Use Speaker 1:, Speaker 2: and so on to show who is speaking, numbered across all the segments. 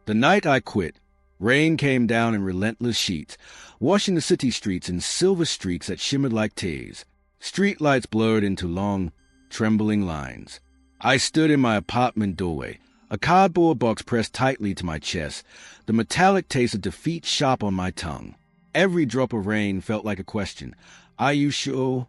Speaker 1: The night I quit, rain came down in relentless sheets, washing the city streets in silver streaks that shimmered like tears. Street lights blurred into long, trembling lines. I stood in my apartment doorway, a cardboard box pressed tightly to my chest, the metallic taste of defeat sharp on my tongue. Every drop of rain felt like a question. Are you sure?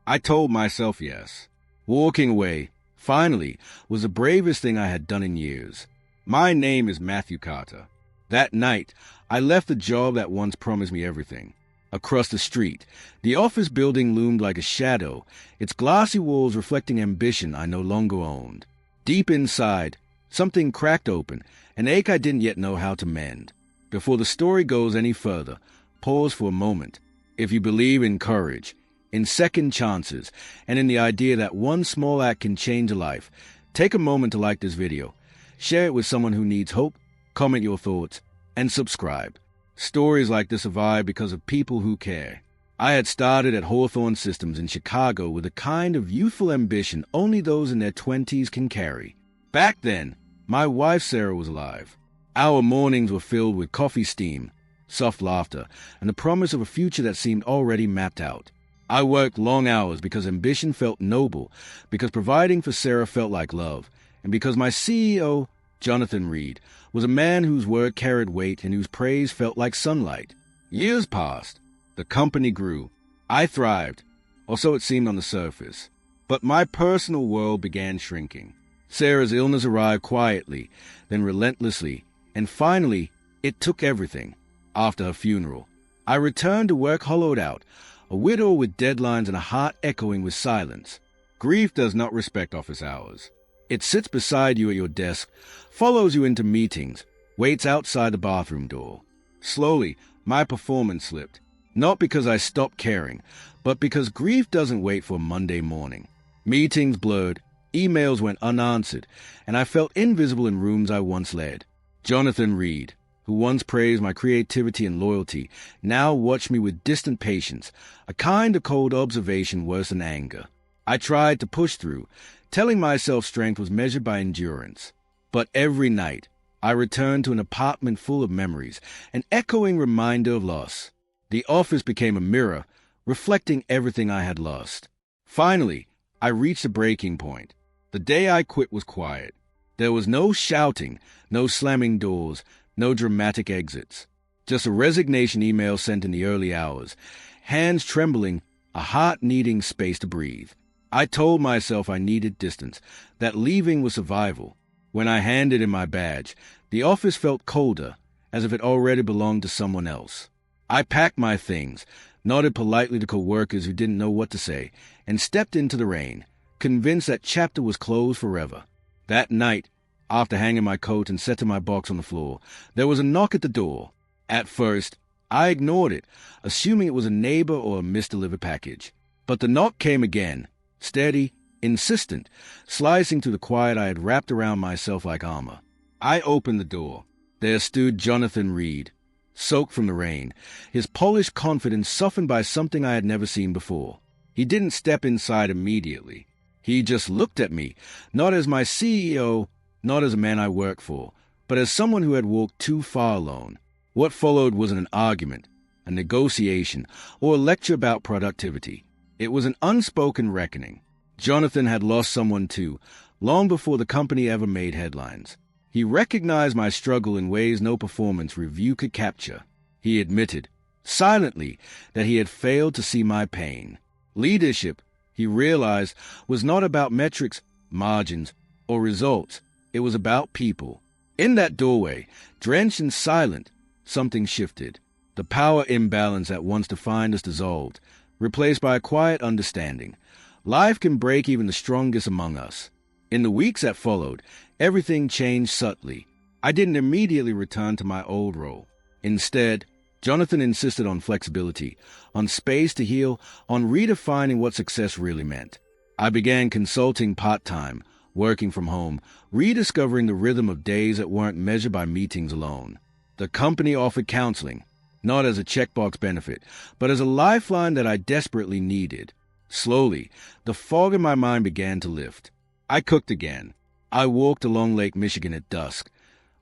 Speaker 1: I told myself yes. Walking away, finally, was the bravest thing I had done in years. My name is Matthew Carter. That night, I left the job that once promised me everything. Across the street, the office building loomed like a shadow, its glossy walls reflecting ambition I no longer owned. Deep inside, something cracked open, an ache I didn't yet know how to mend. Before the story goes any further, pause for a moment. If you believe in courage, in second chances, and in the idea that one small act can change a life, take a moment to like this video, share it with someone who needs hope, comment your thoughts, and subscribe. Stories like this survive because of people who care. I had started at Hawthorne Systems in Chicago with a kind of youthful ambition only those in their 20s can carry. Back then, my wife Sarah was alive. Our mornings were filled with coffee steam, soft laughter, and the promise of a future that seemed already mapped out. I worked long hours because ambition felt noble, because providing for Sarah felt like love, and because my CEO, Jonathan Reed, was a man whose word carried weight and whose praise felt like sunlight. Years passed. The company grew. I thrived, or so it seemed on the surface. But my personal world began shrinking. Sarah's illness arrived quietly, then relentlessly, and finally, it took everything. After her funeral, I returned to work hollowed out, a widow with deadlines and a heart echoing with silence. Grief does not respect office hours. It sits beside you at your desk, follows you into meetings, waits outside the bathroom door. Slowly, my performance slipped, not because I stopped caring, but because grief doesn't wait for Monday morning. Meetings blurred, emails went unanswered, and I felt invisible in rooms I once led. Jonathan Reed, who once praised my creativity and loyalty, now watched me with distant patience, a kind of cold observation worse than anger. I tried to push through, telling myself strength was measured by endurance. But every night, I returned to an apartment full of memories, an echoing reminder of loss. The office became a mirror, reflecting everything I had lost. Finally, I reached a breaking point. The day I quit was quiet. There was no shouting, no slamming doors, no dramatic exits. Just a resignation email sent in the early hours, hands trembling, a heart needing space to breathe. I told myself I needed distance, that leaving was survival. When I handed in my badge, the office felt colder, as if it already belonged to someone else. I packed my things, nodded politely to coworkers who didn't know what to say, and stepped into the rain, convinced that chapter was closed forever. That night, after hanging my coat and setting my box on the floor, there was a knock at the door. At first, I ignored it, assuming it was a neighbor or a misdelivered package. But the knock came again. Steady, insistent, slicing through the quiet I had wrapped around myself like armor. I opened the door. There stood Jonathan Reed, soaked from the rain, his polished confidence softened by something I had never seen before. He didn't step inside immediately. He just looked at me, not as my CEO, not as a man I worked for, but as someone who had walked too far alone. What followed wasn't an argument, a negotiation, or a lecture about productivity. It was an unspoken reckoning. Jonathan had lost someone too, long before the company ever made headlines. He recognized my struggle in ways no performance review could capture. He admitted, silently, that he had failed to see my pain. Leadership, he realized, was not about metrics, margins, or results. It was about people. In that doorway, drenched and silent, something shifted. The power imbalance that once defined us dissolved, replaced by a quiet understanding. Life can break even the strongest among us. In the weeks that followed, everything changed subtly. I didn't immediately return to my old role. Instead, Jonathan insisted on flexibility, on space to heal, on redefining what success really meant. I began consulting part-time, working from home, rediscovering the rhythm of days that weren't measured by meetings alone. The company offered counseling, not as a checkbox benefit, but as a lifeline that I desperately needed. Slowly, the fog in my mind began to lift. I cooked again. I walked along Lake Michigan at dusk,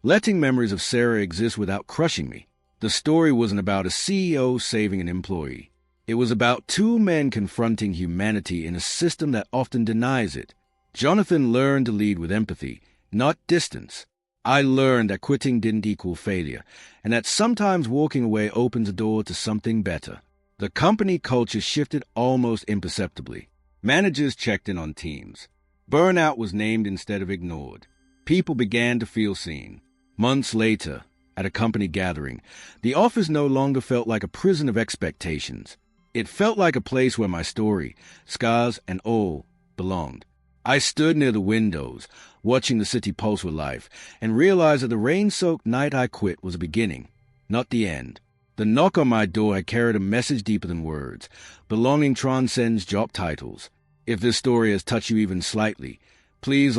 Speaker 1: letting memories of Sarah exist without crushing me. The story wasn't about a CEO saving an employee. It was about two men confronting humanity in a system that often denies it. Jonathan learned to lead with empathy, not distance. I learned that quitting didn't equal failure, and that sometimes walking away opens a door to something better. The company culture shifted almost imperceptibly. Managers checked in on teams. Burnout was named instead of ignored. People began to feel seen. Months later, at a company gathering, the office no longer felt like a prison of expectations. It felt like a place where my story, scars, and all belonged. I stood near the windows, watching the city pulse with life, and realized that the rain-soaked night I quit was a beginning, not the end. The knock on my door had carried a message deeper than words. Belonging transcends job titles. If this story has touched you even slightly, please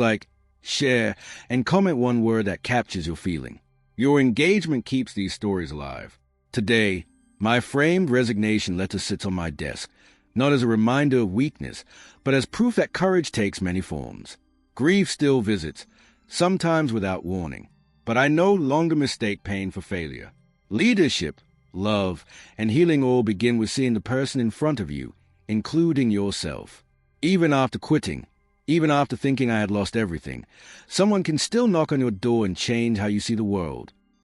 Speaker 1: share, and comment one word that captures your feeling. Your engagement keeps these stories alive. Today, my framed resignation letter sits on my desk, not as a reminder of weakness, but as proof that courage takes many forms. Grief still visits, sometimes without warning, but I no longer mistake pain for failure. Leadership, love, and healing all begin with seeing the person in front of you, including yourself. Even after quitting, even after thinking I had lost everything, someone can still knock on your door and change how you see the world.